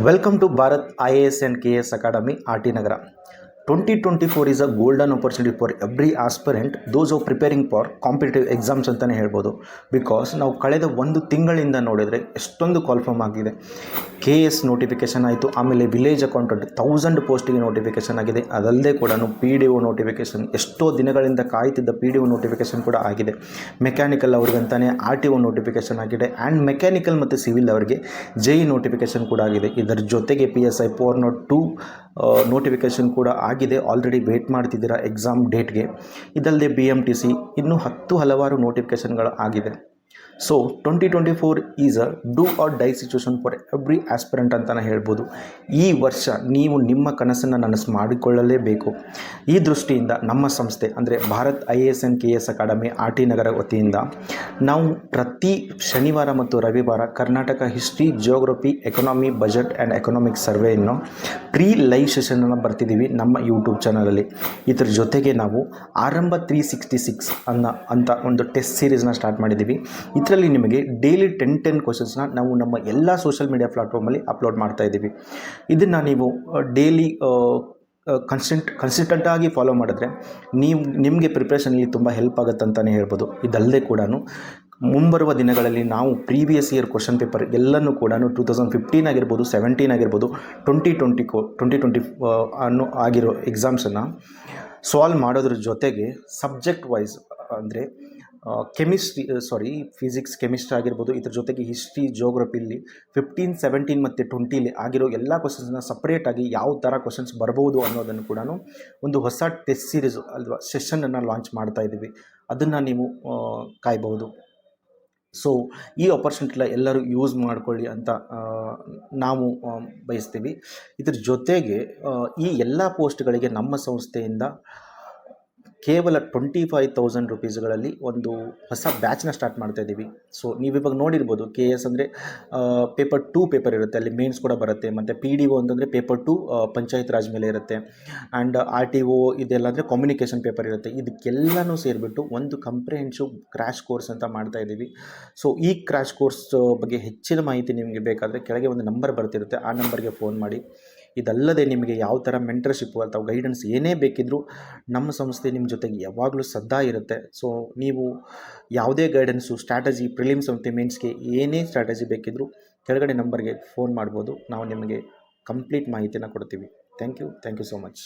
Welcome to Bharat IAS and KS Academy, RT Nagara. 2024 is a golden opportunity for every aspirant, those who are preparing for competitive exams ಅಂತಲೇ ಹೇಳ್ಬೋದು. Because ನಾವು ಕಳೆದ ಒಂದು ತಿಂಗಳಿಂದ ನೋಡಿದರೆ ಎಷ್ಟೊಂದು ಕಾಲ್ಫಾರ್ಮ್ ಆಗಿದೆ. KS ನೋಟಿಫಿಕೇಷನ್ ಆಯಿತು, ಆಮೇಲೆ ವಿಲೇಜ್ ಅಕೌಂಟೆಂಟ್ 1000 ಪೋಸ್ಟಿಗೆ ನೋಟಿಫಿಕೇಷನ್ ಆಗಿದೆ. ಅದಲ್ಲದೆ ಕೂಡ PDO ನೋಟಿಫಿಕೇಷನ್, ಎಷ್ಟೋ ದಿನಗಳಿಂದ ಕಾಯ್ತಿದ್ದ PDO ನೋಟಿಫಿಕೇಷನ್ ಕೂಡ ಆಗಿದೆ. ಮೆಕ್ಯಾನಿಕಲ್ ಅವ್ರಿಗಂತಾನೆ RTO ನೋಟಿಫಿಕೇಷನ್ ಆಗಿದೆ. ಆ್ಯಂಡ್ ಮೆಕ್ಯಾನಿಕಲ್ ಮತ್ತು ಸಿವಿಲ್ ಅವರಿಗೆ JE ನೋಟಿಫಿಕೇಷನ್ ಕೂಡ ಆಗಿದೆ. ಇದರ ಜೊತೆಗೆ PSI 402 ನೋಟಿಫಿಕೇಷನ್ ಕೂಡ ಆಗಿದೆ. ಆಲ್ರೆಡಿ ವೇಟ್ ಮಾಡ್ತಿದ್ದೀರಾ ಎಕ್ಸಾಮ್ ಡೇಟ್ಗೆ. ಇದಲ್ಲದೆ BMTC ಇನ್ನೂ ಹಲವಾರು ನೋಟಿಫಿಕೇಷನ್ಗಳು ಆಗಿದೆ. So 2024 is a do or die situation for every aspirant ಅಂತಲೇ ಹೇಳ್ಬೋದು. ಈ ವರ್ಷ ನೀವು ನಿಮ್ಮ ಕನಸನ್ನು ನನಸು ಮಾಡಿಕೊಳ್ಳಲೇಬೇಕು. ಈ ದೃಷ್ಟಿಯಿಂದ ನಮ್ಮ ಸಂಸ್ಥೆ ಅಂದರೆ Bharat IAS and KS academy RT Nagar ವತಿಯಿಂದ ನಾವು ಪ್ರತಿ ಶನಿವಾರ ಮತ್ತು ರವಿವಾರ Karnataka history, geography, economy, budget and economic ಸರ್ವೆಯನ್ನು ಪ್ರೀ ಲೈವ್ ಸೆಷನನ್ನು ಬರ್ತಿದ್ದೀವಿ ನಮ್ಮ ಯೂಟ್ಯೂಬ್ ಚಾನಲಲ್ಲಿ. ಇದರ ಜೊತೆಗೆ ನಾವು ಆರಂಭ 366 ಅಂತ ಒಂದು ಟೆಸ್ಟ್ ಸೀರೀಸ್ನ ಸ್ಟಾರ್ಟ್ ಮಾಡಿದ್ದೀವಿ. ಇದರಲ್ಲಿ ನಿಮಗೆ ಡೈಲಿ 10 ಕ್ವಶನ್ಸ್ನ ನಾವು ನಮ್ಮ ಎಲ್ಲ ಸೋಷಿಯಲ್ ಮೀಡಿಯಾ ಪ್ಲಾಟ್ಫಾರ್ಮಲ್ಲಿ ಅಪ್ಲೋಡ್ ಮಾಡ್ತಾ ಇದ್ದೀವಿ. ಇದನ್ನು ನೀವು ಡೈಲಿ ಕನ್ಸಿಸ್ಟೆಂಟಾಗಿ ಫಾಲೋ ಮಾಡಿದ್ರೆ ನಿಮಗೆ ಪ್ರಿಪ್ರೇಷನಲ್ಲಿ ತುಂಬ ಹೆಲ್ಪ್ ಆಗುತ್ತೆ ಅಂತಲೇ ಹೇಳ್ಬೋದು. ಇದಲ್ಲದೆ ಕೂಡ ಮುಂಬರುವ ದಿನಗಳಲ್ಲಿ ನಾವು ಪ್ರೀವಿಯಸ್ ಇಯರ್ ಕ್ವಶನ್ ಪೇಪರ್ ಎಲ್ಲನೂ ಕೂಡ 2015 ಆಗಿರ್ಬೋದು, 17 ಆಗಿರ್ಬೋದು, 2020 ಅನ್ನೋ ಆಗಿರೋ ಎಕ್ಸಾಮ್ಸನ್ನು ಸಾಲ್ವ್ ಮಾಡೋದ್ರ ಜೊತೆಗೆ ಸಬ್ಜೆಕ್ಟ್ ವೈಸ್ ಅಂದರೆ ಫಿಸಿಕ್ಸ್, ಕೆಮಿಸ್ಟ್ರಿ ಆಗಿರ್ಬೋದು, ಇದ್ರ ಜೊತೆಗೆ ಹಿಸ್ಟ್ರಿ, ಜಿಯೋಗ್ರಫಿಲಿ 15, 17 ಮತ್ತು 20 ಆಗಿರೋ ಎಲ್ಲ ಕ್ವಶನ್ಸ್ನ ಸಪ್ರೇಟಾಗಿ ಯಾವ ಥರ ಕ್ವಶನ್ಸ್ ಬರ್ಬೋದು ಅನ್ನೋದನ್ನು ಕೂಡ ಒಂದು ಹೊಸ ಟೆಸ್ಟ್ ಸೀರೀಸ್ ಅಲ್ವಾ ಸೆಷನನ್ನು ಲಾಂಚ್ ಮಾಡ್ತಾ ಇದ್ದೀವಿ. ಅದನ್ನು ನೀವು ಕಾಯ್ಬೋದು. ಸೊ ಈ ಆಪರ್ಚುನಿಟಿನ ಎಲ್ಲರೂ ಯೂಸ್ ಮಾಡ್ಕೊಳ್ಳಿ ಅಂತ ನಾವು ಬಯಸ್ತೀವಿ. ಇದ್ರ ಜೊತೆಗೆ ಈ ಎಲ್ಲ ಪೋಸ್ಟ್ಗಳಿಗೆ ನಮ್ಮ ಸಂಸ್ಥೆಯಿಂದ ಕೇವಲ 25,000 ರುಪೀಸ್ಗಳಲ್ಲಿ ಒಂದು ಹೊಸ ಬ್ಯಾಚ್ನ ಸ್ಟಾರ್ಟ್ ಮಾಡ್ತಾ ಇದ್ದೀವಿ. ಸೊ ನೀವಿವಾಗ ನೋಡಿರ್ಬೋದು, KS ಅಂದರೆ ಪೇಪರ್ 2 ಪೇಪರ್ ಇರುತ್ತೆ, ಅಲ್ಲಿ ಮೇನ್ಸ್ ಕೂಡ ಬರುತ್ತೆ. ಮತ್ತು PDO ಅಂತಂದರೆ ಪೇಪರ್ 2 ಪಂಚಾಯತ್ ರಾಜ್ ಮೇಲೆ ಇರುತ್ತೆ. ಆ್ಯಂಡ್ RTO ಇದೆಲ್ಲ ಅಂದರೆ ಕಮ್ಯುನಿಕೇಷನ್ ಪೇಪರ್ ಇರುತ್ತೆ. ಇದಕ್ಕೆಲ್ಲನೂ ಸೇರಿಬಿಟ್ಟು ಒಂದು ಕಂಪ್ರಿಹೆನ್ಸಿವ್ ಕ್ರ್ಯಾಶ್ ಕೋರ್ಸ್ ಅಂತ ಮಾಡ್ತಾ ಇದ್ದೀವಿ. ಸೊ ಈ ಕ್ರ್ಯಾಶ್ ಕೋರ್ಸ್ ಬಗ್ಗೆ ಹೆಚ್ಚಿನ ಮಾಹಿತಿ ನಿಮಗೆ ಬೇಕಾದರೆ ಕೆಳಗೆ ಒಂದು ನಂಬರ್ ಬರ್ತಿರುತ್ತೆ, ಆ ನಂಬರ್ಗೆ ಫೋನ್ ಮಾಡಿ. ಇದಲ್ಲದೆ ನಿಮಗೆ ಯಾವ ಥರ ಮೆಂಟರ್ಶಿಪ್ಪು ಅಥವಾ ಗೈಡೆನ್ಸ್ ಏನೇ ಬೇಕಿದ್ದರೂ ನಮ್ಮ ಸಂಸ್ಥೆ ನಿಮ್ಮ ಜೊತೆಗೆ ಯಾವಾಗಲೂ ಸದಾ ಇರುತ್ತೆ. ಸೊ ನೀವು ಯಾವುದೇ ಗೈಡೆನ್ಸು, ಸ್ಟ್ರಾಟಜಿ, ಪ್ರಿಲಿಮ್ಸ್ ಮತ್ತು ಮೇನ್ಸ್ಗೆ ಏನೇ ಸ್ಟ್ರಾಟಜಿ ಬೇಕಿದ್ದರೂ ಕೆಳಗಡೆ ನಂಬರ್ಗೆ ಫೋನ್ ಮಾಡ್ಬೋದು. ನಾವು ನಿಮಗೆ ಕಂಪ್ಲೀಟ್ ಮಾಹಿತಿನ ಕೊಡ್ತೀವಿ. Thank you so much.